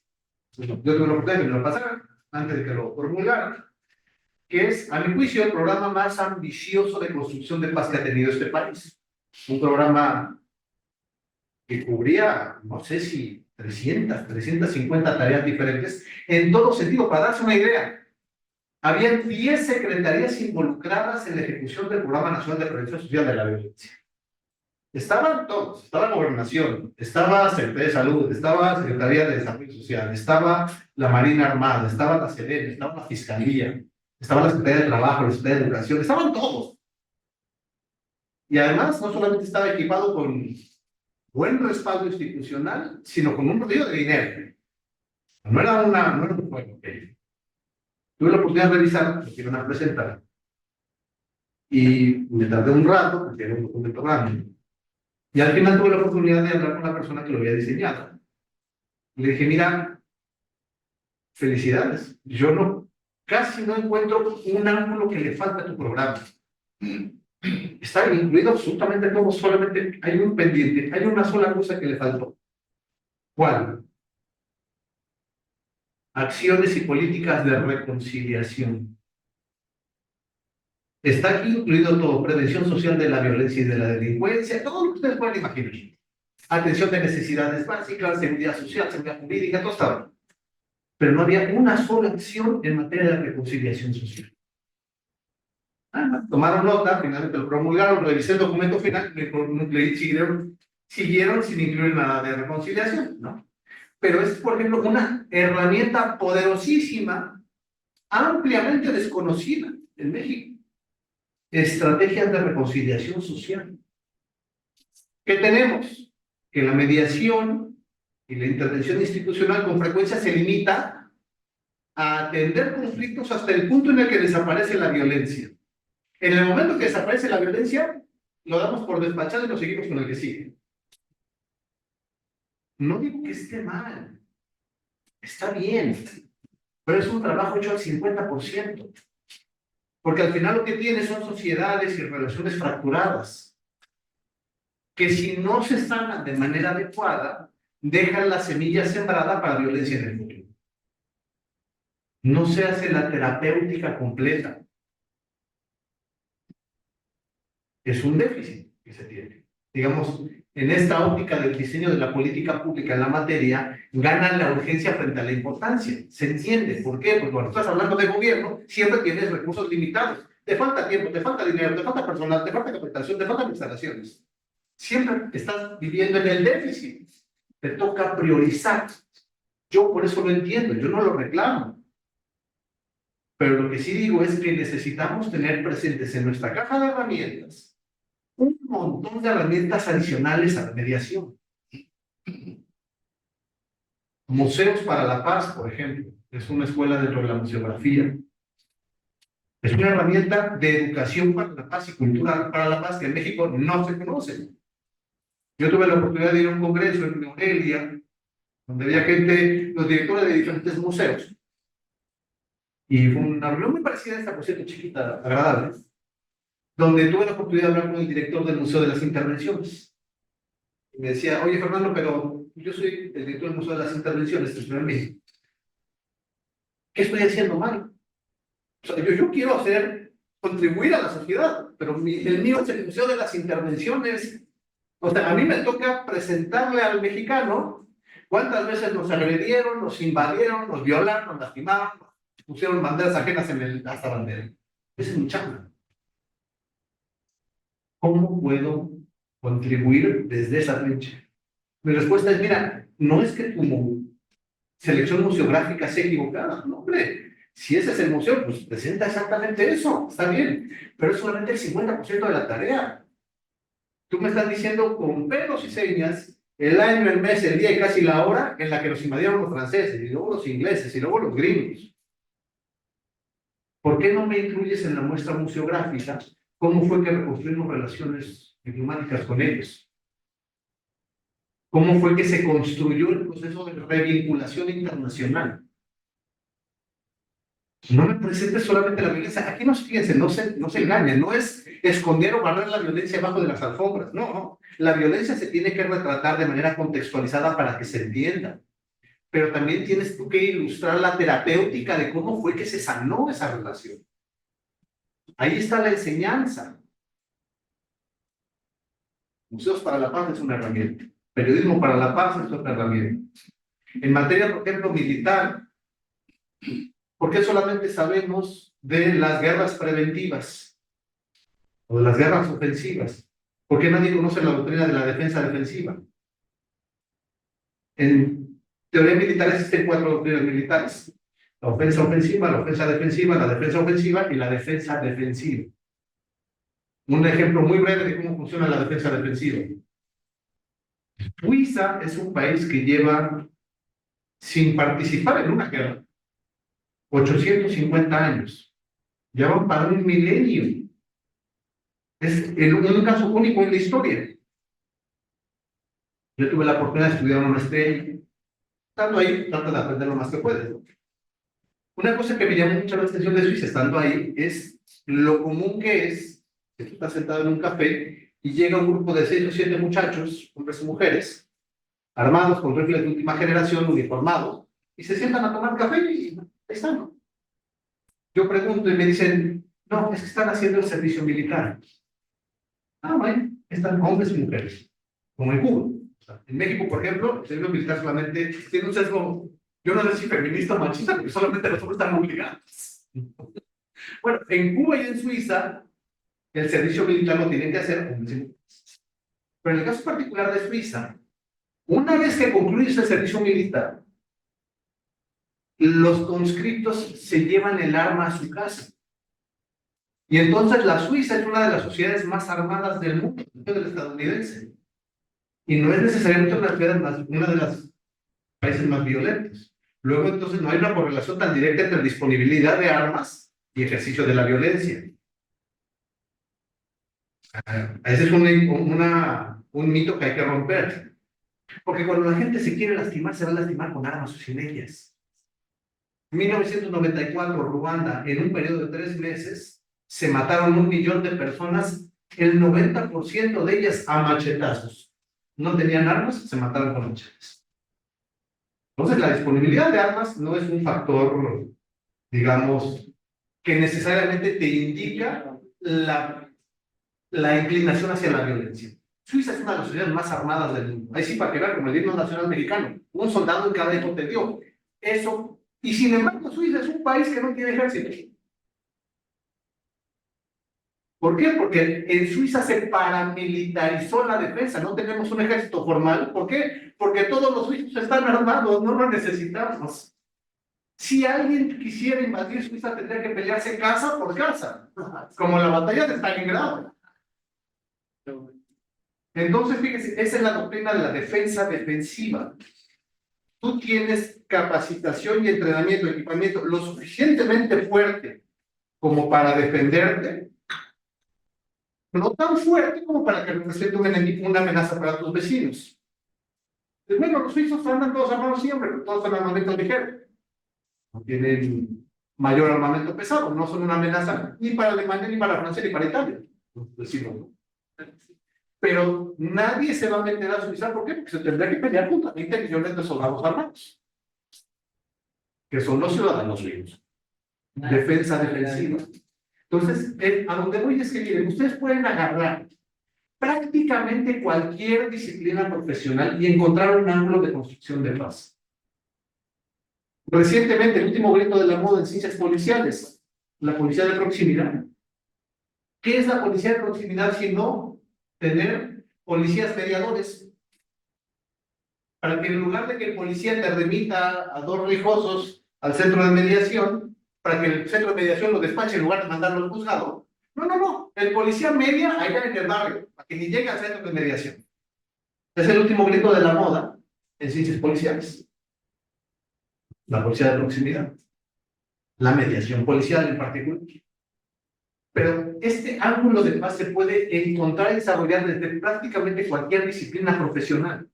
Yo tuve la oportunidad de que me lo pasaran antes de que lo promulgaran, que es, a mi juicio, el programa más ambicioso de construcción de paz que ha tenido este país. Un programa que cubría, no sé si 350 tareas diferentes, en todo sentido. Para darse una idea, había 10 secretarías involucradas en la ejecución del Programa Nacional de Prevención Social de la Violencia. Estaban todos, estaba la Gobernación, estaba Secretaría de Salud, estaba Secretaría de Desarrollo Social, estaba la Marina Armada, estaba la SEDEN, estaba la Fiscalía, estaba la Secretaría de Trabajo, la Secretaría de Educación, estaban todos. Y además, no solamente estaba equipado con buen respaldo institucional, sino con un río de dinero. No era un juego. Tuve la oportunidad de revisar lo que iban a presentar y me tardé un rato porque era un documento grande. Y al final tuve la oportunidad de hablar con la persona que lo había diseñado. Le dije, mira, felicidades. Yo no, casi no encuentro un ángulo que le falta a tu programa. Está incluido absolutamente todo, solamente hay un pendiente, hay una sola cosa que le faltó. ¿Cuál? Acciones y políticas de reconciliación. Está aquí incluido todo, prevención social de la violencia y de la delincuencia, todo lo que ustedes pueden imaginar. Atención de necesidades básicas, seguridad social, seguridad jurídica, todo estaba. Pero no había una sola acción en materia de reconciliación social. Tomaron nota, finalmente lo promulgaron, revisé el documento final, siguieron sin incluir nada de reconciliación, ¿no? Pero es, por ejemplo, una herramienta poderosísima, ampliamente desconocida en México. Estrategias de reconciliación social. ¿Qué tenemos? Que la mediación y la intervención institucional con frecuencia se limita a atender conflictos hasta el punto en el que desaparece la violencia. En el momento que desaparece la violencia, lo damos por despachado y lo seguimos con el que sigue. No digo que esté mal, está bien, pero es un trabajo hecho al 50%. Porque al final lo que tiene son sociedades y relaciones fracturadas, que si no se sanan de manera adecuada, dejan la semilla sembrada para violencia en el futuro. No se hace la terapéutica completa. Es un déficit que se tiene. Digamos, en esta óptica del diseño de la política pública en la materia, gana la urgencia frente a la importancia. Se entiende. ¿Por qué? Porque cuando estás hablando de gobierno, siempre tienes recursos limitados. Te falta tiempo, te falta dinero, te falta personal, te falta capacitación, te faltan instalaciones. Siempre estás viviendo en el déficit. Te toca priorizar. Yo por eso lo entiendo, yo no lo reclamo. Pero lo que sí digo es que necesitamos tener presentes en nuestra caja de herramientas un montón de herramientas adicionales a la mediación. Museos para la Paz, por ejemplo, es una escuela dentro de la museografía. Es una herramienta de educación para la paz y cultural para la paz que en México no se conoce. Yo tuve la oportunidad de ir a un congreso en Morelia, donde había gente, los directores de diferentes museos. Y fue una reunión muy parecida a esta, por cierto, chiquita, agradable, donde tuve la oportunidad de hablar con el director del Museo de las Intervenciones. Y me decía, oye, Fernando, pero yo soy el director del Museo de las Intervenciones, en México. ¿Qué estoy haciendo mal? O sea, yo quiero contribuir a la sociedad, pero el mío es el Museo de las Intervenciones. O sea, a mí me toca presentarle al mexicano cuántas veces nos agredieron, nos invadieron, nos violaron, nos lastimaron, nos pusieron banderas ajenas en hasta bandera. Esa es mi chamba. ¿Cómo puedo contribuir desde esa trinchera? Mi respuesta es, mira, no es que tu selección museográfica sea equivocada, no, hombre. Si ese es el museo, pues presenta exactamente eso, está bien, pero es solamente el 50% de la tarea. Tú me estás diciendo con pelos y señas el año, el mes, el día y casi la hora en la que nos invadieron los franceses, y luego los ingleses, y luego los gringos. ¿Por qué no me incluyes en la muestra museográfica cómo fue que reconstruimos relaciones diplomáticas con ellos? ¿Cómo fue que se construyó el proceso de revinculación internacional? No me presentes solamente la violencia. Aquí no, fíjense, no se engañen, no es esconder o guardar la violencia debajo de las alfombras. No, no. La violencia se tiene que retratar de manera contextualizada para que se entienda. Pero también tienes tú que ilustrar la terapéutica de cómo fue que se sanó esa relación. Ahí está la enseñanza. Museos para la Paz es una herramienta. Periodismo para la Paz es otra herramienta. En materia, por ejemplo, militar, ¿por qué solamente sabemos de las guerras preventivas o de las guerras ofensivas? ¿Por qué nadie conoce la doctrina de la defensa defensiva? En teoría militar existen 4 doctrinas militares: la ofensa ofensiva, la ofensa defensiva, la defensa ofensiva y la defensa defensiva. Un ejemplo muy breve de cómo funciona la defensa defensiva. Suiza es un país que lleva sin participar en una guerra 850 años. Ya van para un milenio. Es un caso único en la historia. Yo tuve la oportunidad de estudiar una maestría. Estando ahí, trata de aprender lo más que puedes. Una cosa que me llamó mucho la atención de Suiza, estando ahí, es lo común que es que tú estás sentado en un café y llega un grupo de 6 o 7 muchachos, hombres y mujeres, armados con rifles de última generación, uniformados, y se sientan a tomar café y ahí están. Yo pregunto y me dicen, no, es que están haciendo el servicio militar. Ah, bueno, están hombres y mujeres, como en Cuba. O sea, en México, por ejemplo, el servicio militar solamente tiene un sesgo, yo no sé si feminista o machista, porque solamente los hombres están obligados. Bueno, en Cuba y en Suiza, el servicio militar lo tienen que hacer hombres y mujeres. Pero en el caso particular de Suiza, una vez que concluyes el servicio militar, los conscriptos se llevan el arma a su casa. Y entonces la Suiza es una de las sociedades más armadas del mundo, del estadounidense. Y no es necesariamente una de las países más violentos. Luego entonces no hay una correlación tan directa entre disponibilidad de armas y ejercicio de la violencia. Ese es un mito que hay que romper. Porque cuando la gente se quiere lastimar, se va a lastimar con armas o sin ellas. En 1994, Ruanda, en un periodo de 3 meses, se mataron 1 millón de personas, el 90% de ellas a machetazos. No tenían armas, se mataron con machetes. Entonces, la disponibilidad de armas no es un factor, digamos, que necesariamente te indica la inclinación hacia la violencia. Suiza es una de las sociedades más armadas del mundo. Ahí sí, para que vean, como el himno nacional mexicano, un soldado en cada hijo te dio. Eso, y sin embargo, Suiza es un país que no tiene ejército. ¿Por qué? Porque en Suiza se paramilitarizó la defensa, no tenemos un ejército formal. ¿Por qué? Porque todos los suizos están armados, no lo necesitamos. Si alguien quisiera invadir Suiza, tendría que pelearse casa por casa, como la batalla de Stalingrado. Entonces, fíjense, esa es la doctrina de la defensa defensiva. Tú tienes capacitación y entrenamiento, equipamiento lo suficientemente fuerte como para defenderte, no tan fuerte como para que represente una amenaza para tus vecinos. Pues bueno, los suizos andan todos armados siempre, pero todos son armamento ligero. No tienen mayor armamento pesado, no son una amenaza ni para Alemania, ni para Francia, ni para Italia. Los vecinos, ¿no? Pero nadie se va a meter a Suiza, ¿por qué? Porque se tendrá que pelear contra 20 millones de soldados armados, que son los ciudadanos suizos. Defensa defensiva. Entonces, a donde voy es que, miren, ustedes pueden agarrar prácticamente cualquier disciplina profesional y encontrar un ángulo de construcción de paz. Recientemente, el último grito de la moda en ciencias policiales, la policía de proximidad. ¿Qué es la policía de proximidad si no tener policías mediadores? Para que en lugar de que el policía te remita a 2 rijosos al centro de mediación, para que el centro de mediación lo despache en lugar de mandarlo al juzgado. No. El policía media allá en el barrio, para que ni llegue al centro de mediación. Es el último grito de la moda en ciencias policiales. La policía de proximidad. La mediación policial en particular. Pero este ángulo de paz se puede encontrar y desarrollar desde prácticamente cualquier disciplina profesional.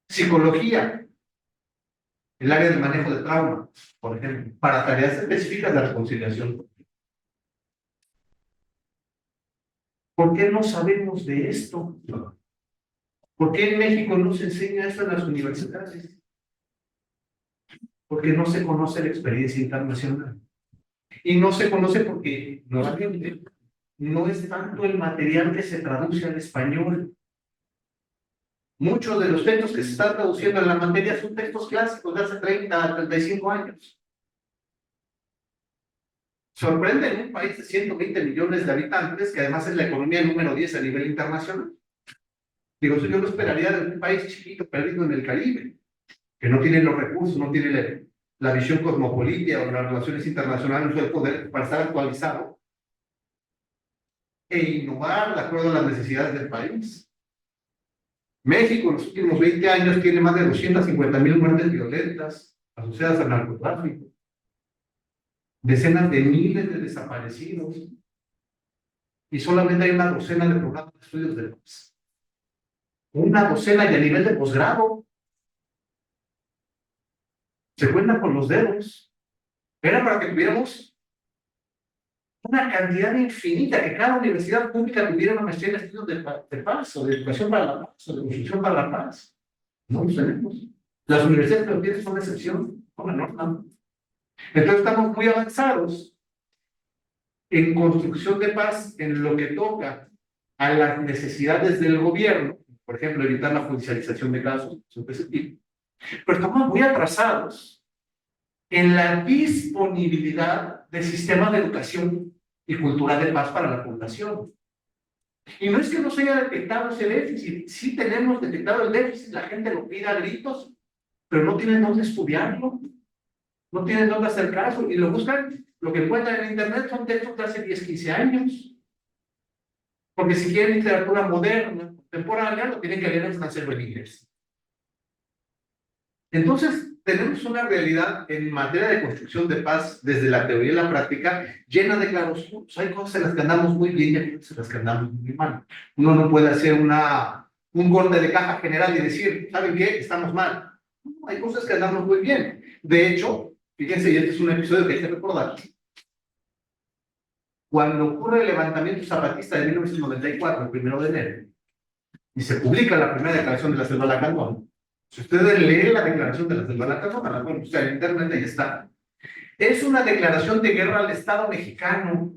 Psicología, el área del manejo de trauma, por ejemplo, para tareas específicas de reconciliación. ¿Por qué no sabemos de esto? ¿Por qué en México no se enseña esto en las universidades? Porque no se conoce la experiencia internacional. Y no se conoce porque nuevamente no es tanto el material que se traduce al español. Muchos de los textos que se están traduciendo en la materia son textos clásicos de hace 30 a 35 años. Sorprende en un país de 120 millones de habitantes, que además es la economía número 10 a nivel internacional. Digo, yo no esperaría de un país chiquito perdido en el Caribe, que no tiene los recursos, no tiene la visión cosmopolita o las relaciones internacionales del poder para estar actualizado e innovar de acuerdo a las necesidades del país. México en los últimos 20 años tiene más de 250,000 muertes violentas asociadas al narcotráfico, decenas de miles de desaparecidos y solamente hay una docena de programas de estudios de paz. Una docena y a nivel de posgrado. Se cuentan con los dedos. Era para que tuviéramos una cantidad infinita, que cada universidad pública tuviera una maestría en estudios de paz, o de educación para la paz, o de construcción para la paz. No los tenemos. Las universidades que lo tienen son la excepción, son la norma. Entonces estamos muy avanzados en construcción de paz en lo que toca a las necesidades del gobierno, por ejemplo, evitar la judicialización de casos, pero estamos muy atrasados en la disponibilidad de sistemas de educación y cultura de paz para la población. Y no es que no se haya detectado ese déficit, sí tenemos detectado el déficit, la gente lo pide a gritos, pero no tienen dónde estudiarlo, no tienen dónde hacer caso, y lo buscan, lo que encuentran en internet son textos de hace 10, 15 años. Porque si quieren literatura moderna, contemporánea, lo tienen que leer en francés o en inglés. Entonces, tenemos una realidad en materia de construcción de paz, desde la teoría y la práctica, llena de claroscuros. Hay cosas en las que andamos muy bien y hay cosas en las que andamos muy mal. Uno no puede hacer un corte de caja general y decir, ¿saben qué? Estamos mal. No, hay cosas que andamos muy bien. De hecho, fíjense, y este es un episodio que hay que recordar. Cuando ocurre el levantamiento zapatista de 1994, el 1 de enero, y se publica la primera declaración de la Selva Lacandón, si ustedes leen la declaración de la Selva Lacandón, la pueden buscar en internet, ahí está. Es una declaración de guerra al Estado mexicano.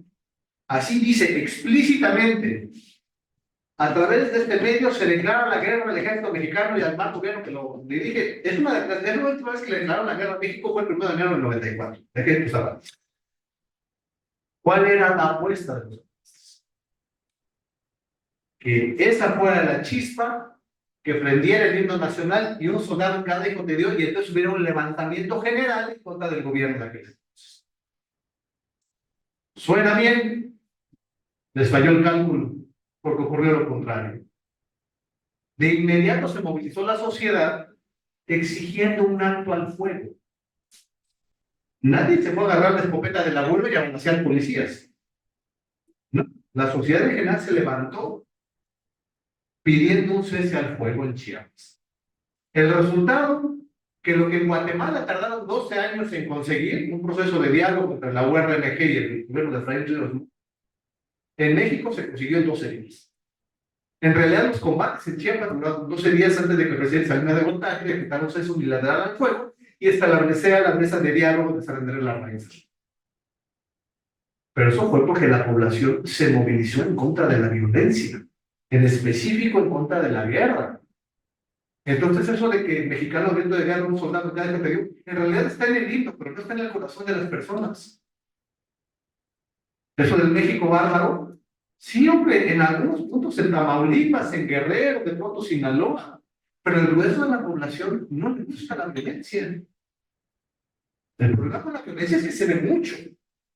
Así dice explícitamente. A través de este medio se declara la guerra al ejército mexicano y al mar gobierno que lo dirige. Es la última vez que le declararon la guerra a México fue el 1 de enero del 94. Ejército zapatista. ¿Cuál era la apuesta de los zapatistas? Que esa fuera la chispa que prendiera el himno nacional y un soldado en cada hijo de Dios, y entonces hubiera un levantamiento general en contra del gobierno de aquel entonces. ¿Suena bien? Les falló el cálculo, porque ocurrió lo contrario. De inmediato se movilizó la sociedad exigiendo un alto al fuego. Nadie se fue a agarrar la escopeta del abuelo y a amenazar policías. No, la sociedad en general se levantó pidiendo un cese al fuego en Chiapas. El resultado, que lo que en Guatemala tardaron 12 años en conseguir, un proceso de diálogo entre la URNG y el gobierno de Efraín Ríos, en México se consiguió en 12 días. En realidad, los combates en Chiapas duraron 12 días antes de que el presidente Salinas de Gortari decretara un cese unilateral al fuego y establecía las mesas de diálogo de San Andrés La Organización. Pero eso fue porque la población se movilizó en contra de la violencia, en específico en contra de la guerra. Entonces eso de que mexicanos dentro de guerra, un soldado cada vez que te dio, en realidad está en el libro, pero no está en el corazón de las personas. Eso del México bárbaro, sí, hombre, en algunos puntos en Tamaulipas, en Guerrero, de pronto Sinaloa, pero el grueso de la población no le gusta la violencia. El problema con la violencia es que se ve mucho.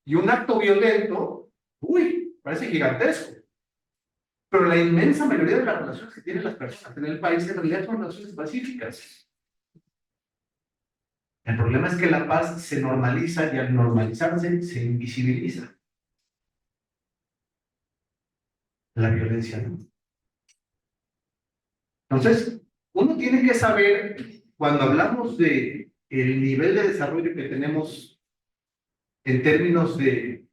Y un acto violento, uy, parece gigantesco. Pero la inmensa mayoría de las relaciones que tienen las personas en el país en realidad son relaciones pacíficas. El problema es que la paz se normaliza y al normalizarse se invisibiliza. La violencia no. Entonces, uno tiene que saber, cuando hablamos de el nivel de desarrollo que tenemos en términos de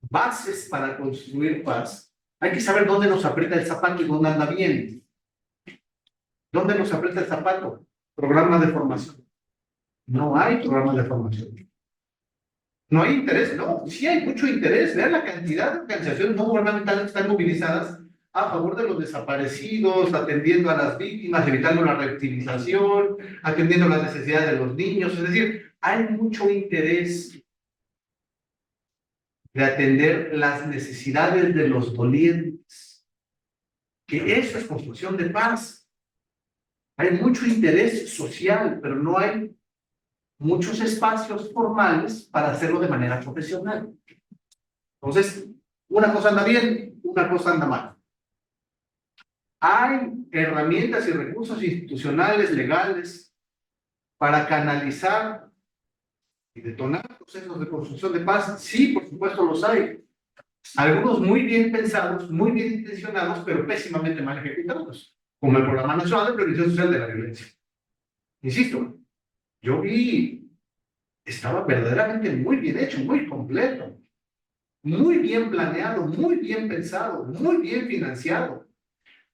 bases para construir paz, hay que saber dónde nos aprieta el zapato y dónde anda bien. ¿Dónde nos aprieta el zapato? Programas de formación. No hay programas de formación. No hay interés, no, sí hay mucho interés. Vean la cantidad de organizaciones no gubernamentales que están movilizadas a favor de los desaparecidos, atendiendo a las víctimas, evitando la revictimización, atendiendo las necesidades de los niños. Es decir, hay mucho interés de atender las necesidades de los dolientes. Que eso es construcción de paz. Hay mucho interés social, pero no hay muchos espacios formales para hacerlo de manera profesional. Entonces, una cosa anda bien, una cosa anda mal. Hay herramientas y recursos institucionales, legales, para canalizar y detonar procesos de construcción de paz. Sí, por supuesto los hay. Algunos muy bien pensados, muy bien intencionados, pero pésimamente mal ejecutados, como el Programa Nacional de Prevención Social de la Violencia. Insisto, yo vi, estaba verdaderamente muy bien hecho, muy completo, muy bien planeado, muy bien pensado, muy bien financiado,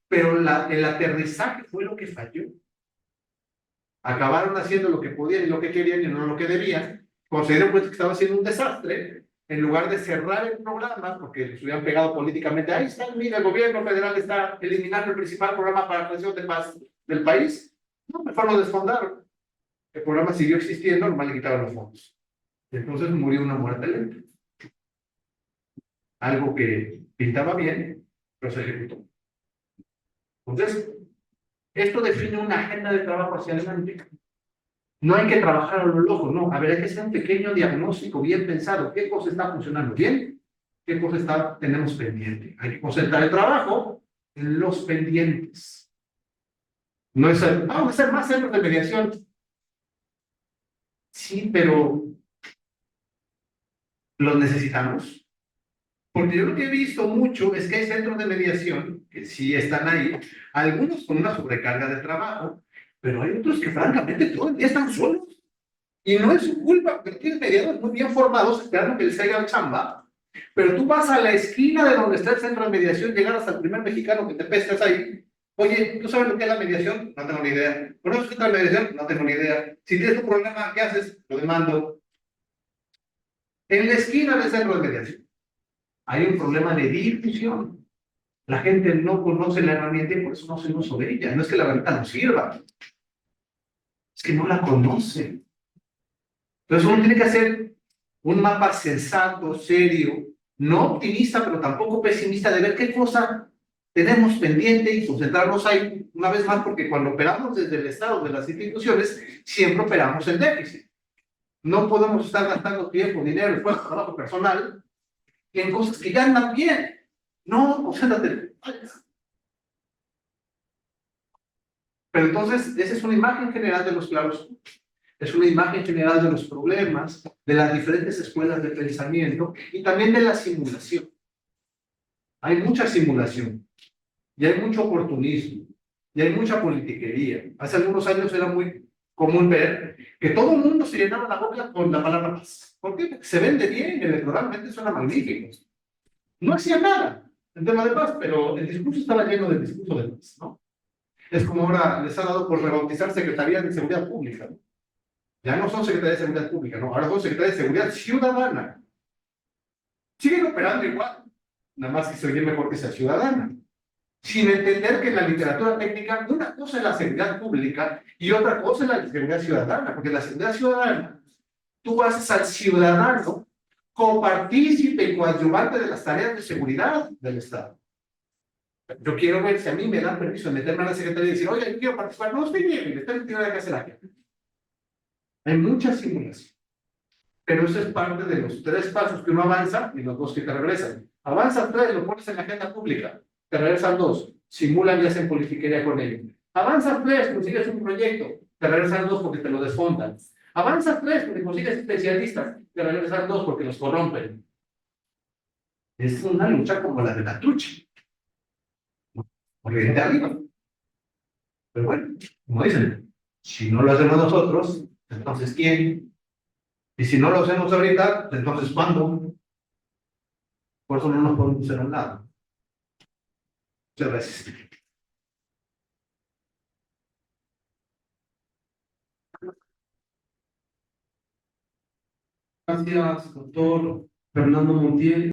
pero el aterrizaje fue lo que falló. Acabaron haciendo lo que podían y lo que querían y no lo que debían. Cuando se dieron cuenta que estaba haciendo un desastre, en lugar de cerrar el programa, porque se hubieran pegado políticamente, ahí está, mira, el gobierno federal está eliminando el principal programa para la creación de paz del país, no, mejor lo desfondaron. El programa siguió existiendo, nomás le quitaron los fondos. Entonces murió una muerte lenta. Algo que pintaba bien, pero se ejecutó. Entonces, esto define una agenda de trabajo hacia adelante. No hay que trabajar a lo loco, no. A ver, hay que hacer un pequeño diagnóstico bien pensado. ¿Qué cosa está funcionando bien? ¿Qué cosa tenemos pendiente? Hay que concentrar el trabajo en los pendientes. No es vamos a hacer más centros de mediación. Sí, pero ¿los necesitamos? Porque yo lo que he visto mucho es que hay centros de mediación que sí están ahí, algunos con una sobrecarga de trabajo, pero hay otros que francamente todo el día están solos. Y no es su culpa, porque tienes mediadores muy bien formados esperando que les caiga el chamba, pero tú vas a la esquina de donde está el centro de mediación, llegar hasta el primer mexicano que te pescas ahí. Oye, ¿tú sabes lo que es la mediación? No tengo ni idea. ¿Conoces qué es la mediación? No tengo ni idea. Si tienes un problema, ¿qué haces? Lo demando. En la esquina del centro de mediación hay un problema de difusión. La gente no conoce la herramienta y por eso no se usa de ella. No es que la herramienta no sirva, es que no la conoce. Entonces uno tiene que hacer un mapa sensato, serio, no optimista, pero tampoco pesimista, de ver qué cosa tenemos pendiente y concentrarnos ahí, una vez más, porque cuando operamos desde el Estado, de las instituciones, siempre operamos en déficit. No podemos estar gastando tiempo, dinero, esfuerzo, trabajo personal en cosas que ya andan bien. No, concéntrate. Pero entonces, esa es una imagen general de los claroscuros. Es una imagen general de los problemas, de las diferentes escuelas de pensamiento y también de la simulación. Hay mucha simulación, y hay mucho oportunismo, y hay mucha politiquería. Hace algunos años era muy común ver que todo el mundo se llenaba la boca con la palabra paz. ¿Por qué? Porque se vende bien, electoralmente suena magnífico. No hacía nada en tema de paz, pero el discurso estaba lleno del discurso de paz, ¿no? Es como ahora les ha dado por rebautizar Secretarías de Seguridad Pública, ¿no? Ya no son Secretarías de Seguridad Pública, no, ahora son Secretarías de Seguridad Ciudadana. Siguen operando igual, nada más que se oye mejor que sea ciudadana. Sin entender que en la literatura técnica una cosa es la seguridad pública y otra cosa es la seguridad ciudadana, porque la seguridad ciudadana, tú haces al ciudadano copartícipe y coadyuvante de las tareas de seguridad del Estado. Yo quiero ver si a mí me dan permiso de meterme a la secretaría y decir, oye, yo quiero participar. No, estoy bien, estoy en la que hace la gente. Hay mucha simulación. Pero eso es parte de los 3 pasos que uno avanza y los 2 que te regresan. Avanza 3, lo pones en la agenda pública. Te regresan 2, simulan y hacen politiquería con ello. Avanza 3, consigues un proyecto. Te regresan 2 porque te lo desfondan. Avanza 3 porque consigues especialistas. Te regresan 2 porque los corrompen. Es una lucha como la de la trucha. Porque de arriba. Pero bueno, como dicen, si no lo hacemos nosotros, entonces ¿quién? Y si no lo hacemos ahorita, entonces ¿cuándo? Por eso no nos podemos hacer a un lado. Muchas gracias. Gracias, doctor Fernando Montiel.